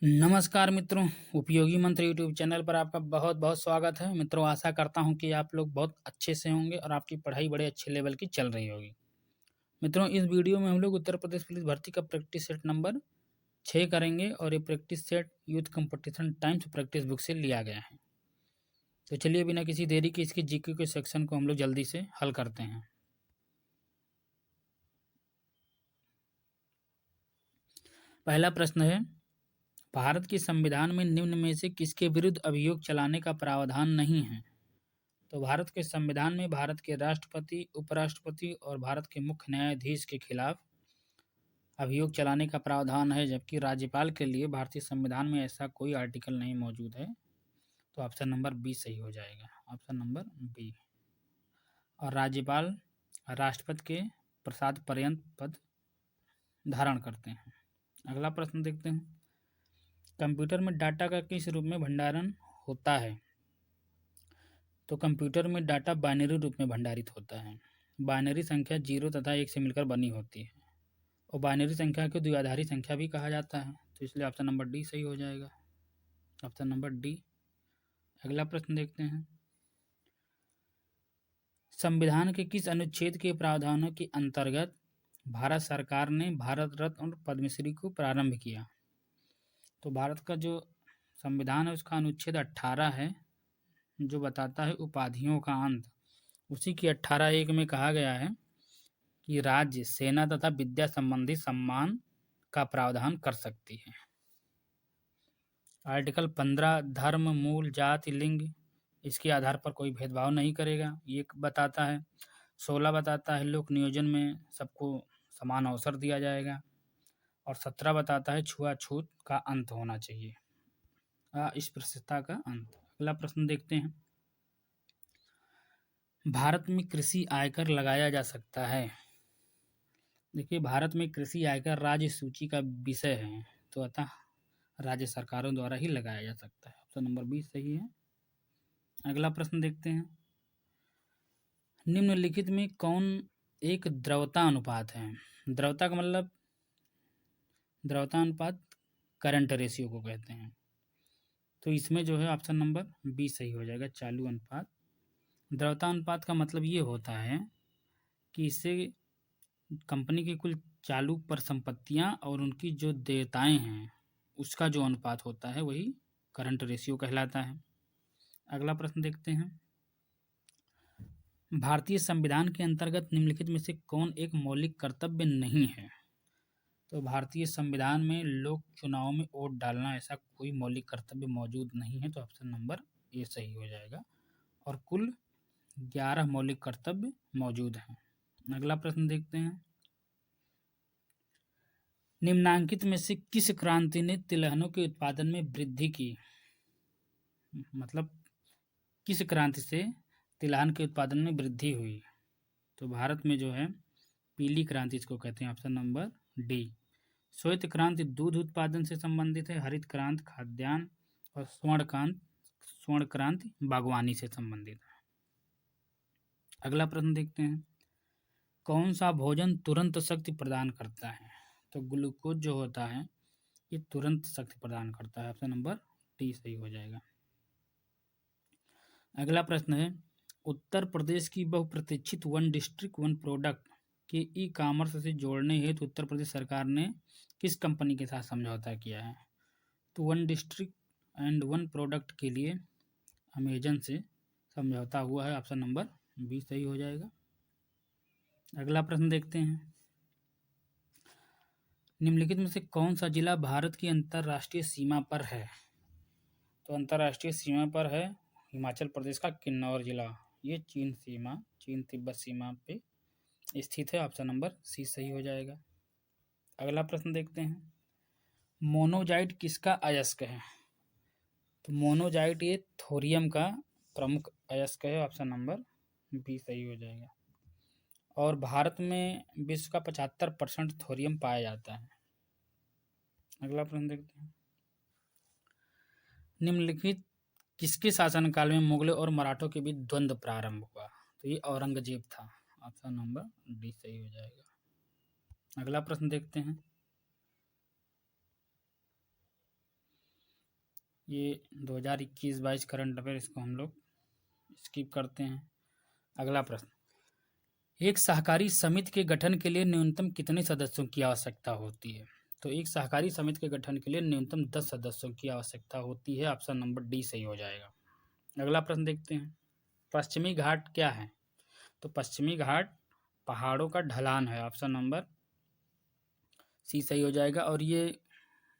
नमस्कार मित्रों, उपयोगी मंत्र यूट्यूब चैनल पर आपका बहुत-बहुत स्वागत है। मित्रों, आशा करता हूँ कि आप लोग बहुत अच्छे से होंगे और आपकी पढ़ाई बड़े अच्छे लेवल की चल रही होगी। मित्रों, इस वीडियो में हम लोग उत्तर प्रदेश पुलिस भर्ती का प्रैक्टिस सेट नंबर 6 करेंगे और ये practice set youth competition times practice book से लिया गया है। तो चलिए बिना किसी देरी के इसके जीके के सेक्शन को हम लोग जल्दी से हल करते हैं। पहला प्रश्न है, भारत के संविधान में निम्न में से किसके विरुद्ध अभियोग चलाने का प्रावधान नहीं है? तो भारत के संविधान में भारत के राष्ट्रपति, उपराष्ट्रपति और भारत के मुख्य न्यायाधीश के खिलाफ अभियोग चलाने का प्रावधान है, जबकि राज्यपाल के लिए भारतीय संविधान में ऐसा कोई आर्टिकल नहीं मौजूद है। तो ऑप्शन नंबर बी सही हो जाएगा, ऑप्शन नंबर बी। और राज्यपाल राष्ट्रपति के प्रसाद पर्यंत पद धारण करते हैं। अगला प्रश्न देखते हैं, कंप्यूटर में डाटा का किस रूप में भंडारण होता है? तो कंप्यूटर में डाटा बाइनरी रूप में भंडारित होता है। बाइनरी संख्या 0 तथा 1 से मिलकर बनी होती है और बाइनरी संख्या को द्विआधारी संख्या भी कहा जाता है। तो इसलिए ऑप्शन नंबर डी सही हो जाएगा, ऑप्शन नंबर डी। अगला प्रश्न देखते हैं, संविधान के किस अनुच्छेद के प्रावधानों के अंतर्गत भारत सरकार ने भारत रत्न और पद्मश्री को प्रारंभ किया? तो भारत का जो संविधान है उसका अनुच्छेद 18 है, जो बताता है उपाधियों का अंत। उसी की 18(1) में कहा गया है कि राज्य, सेना तथा विद्या संबंधी सम्मान का प्रावधान कर सकती है। आर्टिकल 15 धर्म, मूल, जाति, लिंग इसके आधार पर कोई भेदभाव नहीं करेगा, ये बताता है। 16 बताता है लोक नियोजन में सबको समान अवसर दिया जाएगा और 17 बताता है छुआछूत का अंत होना चाहिए, अस्पृश्यता का अंत। अगला प्रश्न देखते हैं, भारत में कृषि आयकर लगाया जा सकता है? देखिए, भारत में कृषि आयकर राज्य सूची का विषय है, तो अतः राज्य सरकारों द्वारा ही लगाया जा सकता है। ऑप्शन नंबर बी सही है। अगला प्रश्न देखते हैं, निम्नलिखित में कौन एक द्रव्यता अनुपात है? द्रव्यता का मतलब द्रव्यता अनुपात करंट रेशियो को कहते हैं। तो इसमें जो है ऑप्शन नंबर बी सही हो जाएगा, चालू अनुपात। द्रव्यता अनुपात का मतलब ये होता है कि इससे कंपनी की कुल चालू परिसंपत्तियां और उनकी जो देयताएं हैं उसका जो अनुपात होता है वही करंट रेशियो कहलाता है। अगला प्रश्न देखते हैं, भारतीय संविधान के अंतर्गत निम्नलिखित में से कौन एक मौलिक कर्तव्य नहीं है? तो भारतीय संविधान में लोक चुनाव में वोट डालना ऐसा कोई मौलिक कर्तव्य मौजूद नहीं है, तो ऑप्शन नंबर ए सही हो जाएगा। और कुल 11 मौलिक कर्तव्य मौजूद हैं। अगला प्रश्न देखते हैं, निम्नांकित में से किस क्रांति ने तिलहनों के उत्पादन में वृद्धि की? मतलब किस क्रांति से तिलहन के उत्पादन में वृद्धि हुई? तो भारत में जो है पीली क्रांति इसको कहते हैं, ऑप्शन नंबर डी। श्वेत क्रांति दूध उत्पादन से संबंधित है, हरित क्रांति खाद्यान्न और स्वर्ण क्रांति बागवानी से संबंधित है। अगला प्रश्न देखते हैं, कौन सा भोजन तुरंत शक्ति प्रदान करता है? तो ग्लूकोज जो होता है ये तुरंत शक्ति प्रदान करता है, ऑप्शन नंबर डी सही हो जाएगा। अगला प्रश्न है, उत्तर प्रदेश की बहुप्रतीक्षित वन डिस्ट्रिक्ट वन प्रोडक्ट के ई कॉमर्स से जोड़ने हेतु उत्तर प्रदेश सरकार ने किस कंपनी के साथ समझौता किया है? तो one district and one product के लिए अमेजन से समझौता हुआ है, ऑप्शन नंबर बी सही हो जाएगा। अगला प्रश्न देखते हैं, निम्नलिखित में से कौन सा जिला भारत की अंतर्राष्ट्रीय सीमा पर है? तो अंतर्राष्ट्रीय सीमा पर है हिमाचल प्रदेश का किन्नौर जिला, ये चीन तिब्बत सीमा पे स्थित है, ऑप्शन नंबर सी सही हो जाएगा। अगला प्रश्न देखते हैं, मोनोजाइट किसका अयस्क है? तो मोनोजाइट ये थोरियम का प्रमुख अयस्क है, ऑप्शन नंबर बी सही हो जाएगा। और भारत में विश्व का 75% थोरियम पाया जाता है। अगला प्रश्न देखते हैं, निम्नलिखित किसके शासनकाल में मुगलों और मराठों के बीच द्वंद्व प्रारंभ हुआ? तो ये औरंगजेब था, ऑप्शन नंबर डी सही हो जाएगा। अगला प्रश्न देखते हैं, ये 2021-22 करंट अफेयर, इसको हम लोग स्किप करते हैं। अगला प्रश्न, एक सहकारी समिति के गठन के लिए न्यूनतम कितने सदस्यों की आवश्यकता होती है? तो एक सहकारी समिति के गठन के लिए न्यूनतम 10 सदस्यों की आवश्यकता होती है। ऑप्शन नंबर डी सही हो जाएगा। अगला प्रश्न देखते हैं, पश्चिमी घाट क्या है? तो पश्चिमी घाट पहाड़ों का ढलान है। ऑप्शन नंबर सी सही हो जाएगा। और ये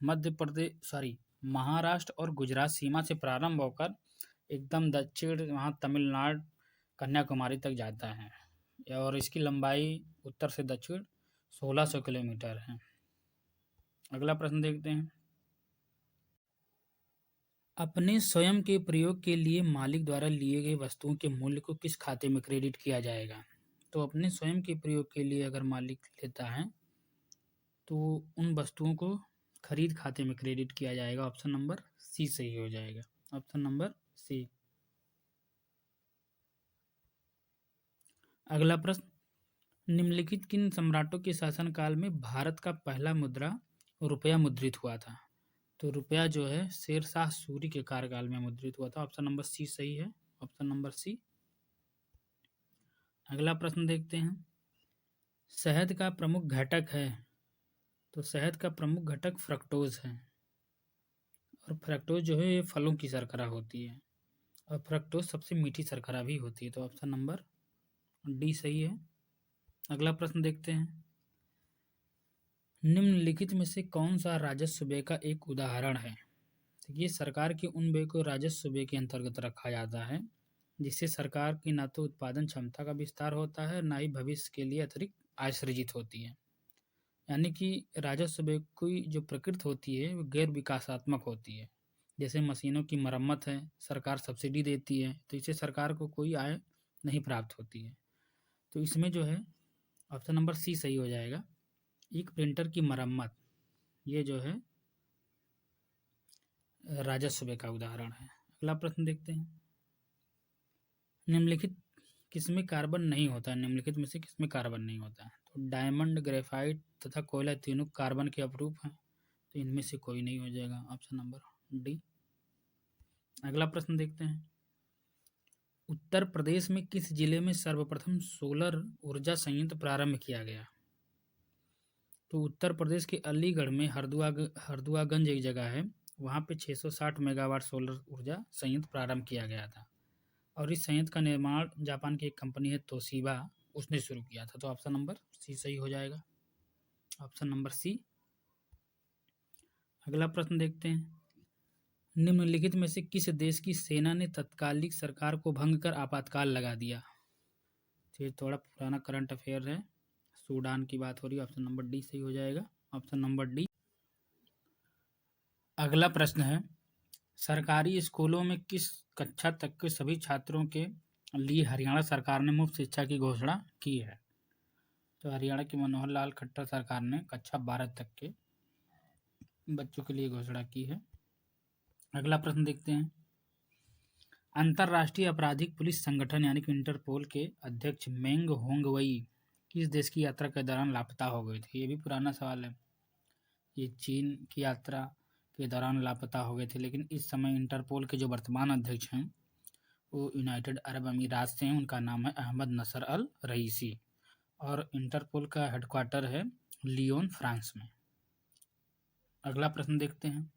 मध्य प्रदेश महाराष्ट्र और गुजरात सीमा से प्रारंभ होकर एकदम दक्षिण वहाँ तमिलनाडु कन्याकुमारी तक जाता है, और इसकी लंबाई उत्तर से दक्षिण 1600 किलोमीटर है। अगला प्रश्न देखते हैं, अपने स्वयं के प्रयोग के लिए मालिक द्वारा लिए गए वस्तुओं के मूल्य को किस खाते में क्रेडिट किया जाएगा? तो अपने स्वयं के प्रयोग के लिए अगर मालिक लेता है तो उन वस्तुओं को खरीद खाते में क्रेडिट किया जाएगा। ऑप्शन नंबर सी सही हो जाएगा। Option number C. अगला प्रश्न, निम्नलिखित किन सम्राटों के शासनकाल में भारत का पहला मुद्रा रुपया मुद्रित हुआ था? तो रुपया जो है शेरशाह सूरी के कार्यकाल में मुद्रित हुआ था। ऑप्शन नंबर सी सही है। Option number C. अगला प्रश्न देखते हैं, शहद का प्रमुख घटक है? तो शहद का प्रमुख घटक फ्रक्टोज है, और फ्रक्टोज जो है ये फलों की शर्करा होती है, और फ्रक्टोज सबसे मीठी शर्करा भी होती है। तो ऑप्शन नंबर डी सही है। अगला प्रश्न देखते हैं, निम्नलिखित में से कौन सा राजस्व व्यय का एक उदाहरण है? ये सरकार के उन व्यय को राजस्व व्यय के अंतर्गत रखा जाता है जिससे सरकार की ना तो उत्पादन क्षमता का विस्तार होता है, ना ही भविष्य के लिए अतिरिक्त आय सृजित होती है। यानी कि राजस्व व्यय की जो प्रकृति होती है वो गैर विकासात्मक होती है। जैसे मशीनों की मरम्मत है, सरकार सब्सिडी देती है, तो इससे सरकार को कोई आय नहीं प्राप्त होती है। तो इसमें जो है ऑप्शन नंबर सी सही हो जाएगा। एक प्रिंटर की मरम्मत, ये जो है राजस्व व्यय का उदाहरण है। अगला प्रश्न देखते हैं, निम्नलिखित किसमें कार्बन नहीं होता? निम्नलिखित में से किसमें कार्बन नहीं होता है? तो डायमंड, ग्रेफाइट तथा कोयला तीनों कार्बन के अपरूप हैं, तो इनमें से कोई नहीं हो जाएगा। Option number D. अगला प्रश्न देखते हैं, उत्तर प्रदेश में किस जिले में सर्वप्रथम सोलर ऊर्जा संयंत्र प्रारंभ किया गया? तो उत्तर प्रदेश के अलीगढ़ में हरदुआगंज एक जगह है, वहाँ पे 660 मेगावाट सोलर ऊर्जा संयंत्र प्रारंभ किया गया था, और इस संयंत्र का निर्माण जापान की एक कंपनी है तोशिबा, उसने शुरू किया था। तो ऑप्शन नंबर सी सही हो जाएगा। Option number C. अगला प्रश्न देखते हैं, निम्नलिखित में से किस देश की सेना ने तत्कालिक सरकार को भंग कर आपातकाल लगा दिया? तो ये थोड़ा पुराना करंट अफेयर है, सूडान की बात हो रही है। ऑप्शन नंबर डी सही हो जाएगा। Option number D. अगला प्रश्न है, सरकारी स्कूलों में किस कक्षा तक के सभी छात्रों के लिए हरियाणा सरकार ने मुफ्त शिक्षा की घोषणा की है? तो हरियाणा की मनोहर लाल खट्टर सरकार ने कक्षा 12 तक के बच्चों के लिए घोषणा की है। अगला प्रश्न देखते हैं, अंतर्राष्ट्रीय आपराधिक पुलिस संगठन यानी कि इंटरपोल के अध्यक्ष मेंग होंगवई किस देश की यात्रा के दौरान लापता हो गए थे? ये भी पुराना सवाल है। ये चीन की यात्रा के दौरान लापता हो गए थे, लेकिन इस समय इंटरपोल के जो वर्तमान अध्यक्ष हैं वो यूनाइटेड अरब अमीरात से हैं। उनका नाम है अहमद नसर अल रईसी, और इंटरपोल का हेडक्वार्टर है लियोन, फ्रांस में। अगला प्रश्न देखते हैं,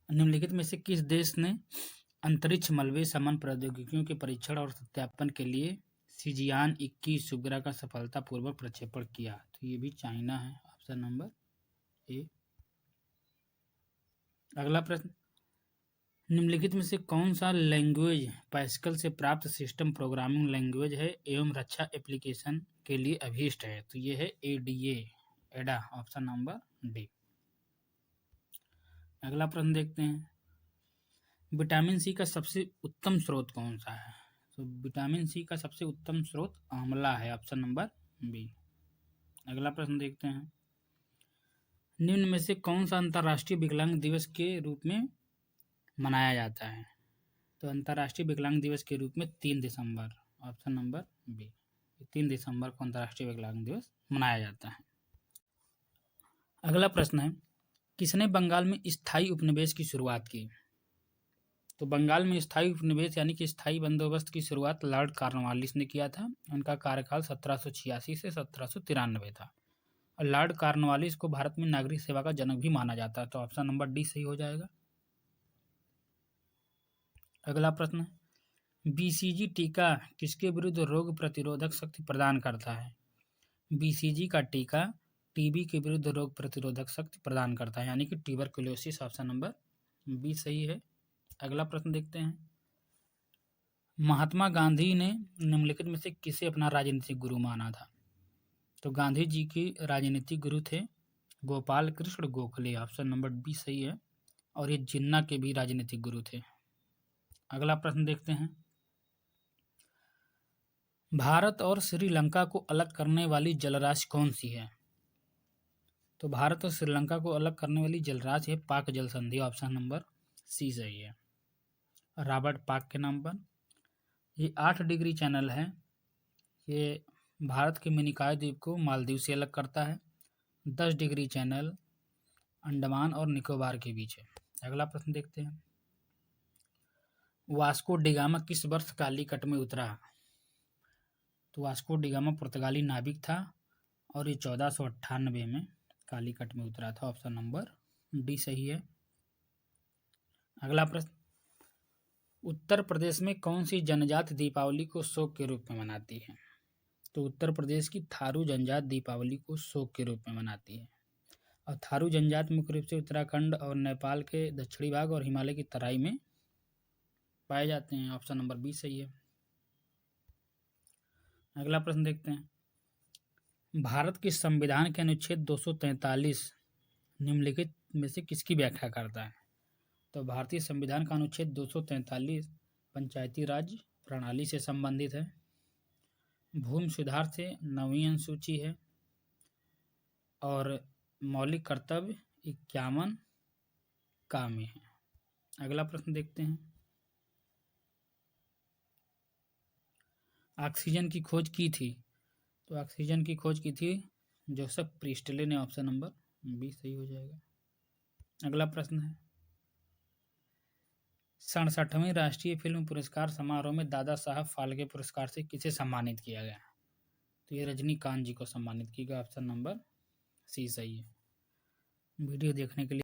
निम्नलिखित में से किस देश ने अंतरिक्ष मलबे शमन प्रौद्योगिकियों के परीक्षण और सत्यापन के लिए सिजियान 21 उपग्रह का सफलतापूर्वक प्रक्षेपण किया? तो ये भी चाइना है। Option number A. अगला प्रश्न, निम्नलिखित में से कौन सा लैंग्वेज पैस्कल से प्राप्त सिस्टम प्रोग्रामिंग लैंग्वेज है एवं रक्षा एप्लीकेशन के लिए अभीष्ट है? तो ये है एडा। Option number D. अगला प्रश्न देखते हैं, विटामिन सी का सबसे उत्तम स्रोत कौन सा है? तो विटामिन सी का सबसे उत्तम स्रोत आंवला है। Option number B. अगला प्रश्न देखते हैं, निम्न में से कौन सा अंतर्राष्ट्रीय विकलांग दिवस के रूप में मनाया जाता है? तो अंतर्राष्ट्रीय विकलांग दिवस के रूप में 3 दिसंबर। Option number B. 3 दिसंबर को अंतर्राष्ट्रीय विकलांग दिवस मनाया जाता है। अगला प्रश्न है, किसने बंगाल में स्थायी उपनिवेश की शुरुआत की? तो बंगाल में स्थायी उपनिवेश यानी कि स्थायी बंदोबस्त की शुरुआत लॉर्ड कॉर्नवालिस ने किया था। उनका कार्यकाल 1786 से 1793 था। और लॉर्ड कॉर्नवालिस को भारत में नागरिक सेवा का जनक भी माना जाता है, तो ऑप्शन नंबर डी सही हो जाएगा। अगला प्रश्न, बीसीजी टीका किसके विरुद्ध रोग प्रतिरोधक शक्ति प्रदान करता है? बीसीजी का टीका टीबी के विरुद्ध रोग प्रतिरोधक शक्ति प्रदान करता है, यानी कि ट्यूबरकुलोसिस। ऑप्शन नंबर बी सही है। अगला प्रश्न देखते हैं, महात्मा गांधी ने निम्नलिखित में से किसे अपना राजनीतिक गुरु माना था? तो गांधी जी के राजनीतिक गुरु थे Gopal Krishna Gokhale. Option number B सही है। और ये जिन्ना के भी राजनीतिक गुरु थे। अगला प्रश्न देखते हैं, भारत और श्रीलंका को अलग करने वाली जलराशि कौन सी है? तो भारत और श्रीलंका को अलग करने वाली जलराशि है पाक जल संधि। ऑप्शन नंबर सी सही है, रॉबर्ट पाक के नाम पर। ये 8 डिग्री चैनल है। ये भारत के मिनिकॉय द्वीप को मालदीव से अलग करता है। 10 डिग्री चैनल अंडमान और निकोबार के बीच है। अगला प्रश्न देखते हैं, वास्को डिगामा किस वर्ष कालीकट में उतरा? तो वास्को डिगामा पुर्तगाली नाविक था और ये 1498 में कालीकट में उतरा था। ऑप्शन नंबर डी सही है। अगला प्रश्न, उत्तर प्रदेश में कौन सी जनजाति दीपावली को शोक के रूप में मनाती है? तो उत्तर प्रदेश की थारू जनजाति दीपावली को शोक के रूप में मनाती है। और थारू जनजाति मुख्य रूप से उत्तराखंड और नेपाल के दक्षिणी भाग और हिमालय की तराई में पाए जाते हैं। ऑप्शन नंबर बी सही है। अगला प्रश्न देखते हैं, भारत के संविधान के अनुच्छेद 243 निम्नलिखित में से किसकी व्याख्या करता है? तो भारतीय संविधान का अनुच्छेद 243 पंचायती राज प्रणाली से संबंधित है, भूमि सुधार से 9वीं अनुसूची है और मौलिक कर्तव्य 51 का में है। अगला प्रश्न देखते हैं, ऑक्सीजन की खोज की थी? तो ऑक्सीजन की खोज की थी जोसेफ प्रिस्टले ने। ऑप्शन नंबर बी सही हो जाएगा। अगला प्रश्न है, 67वें राष्ट्रीय फिल्म पुरस्कार समारोह में दादा साहब फाल्के पुरस्कार से किसे सम्मानित किया गया? तो ये रजनीकांत जी को सम्मानित किया गया। ऑप्शन नंबर सी सही है। वीडियो देखने के लिए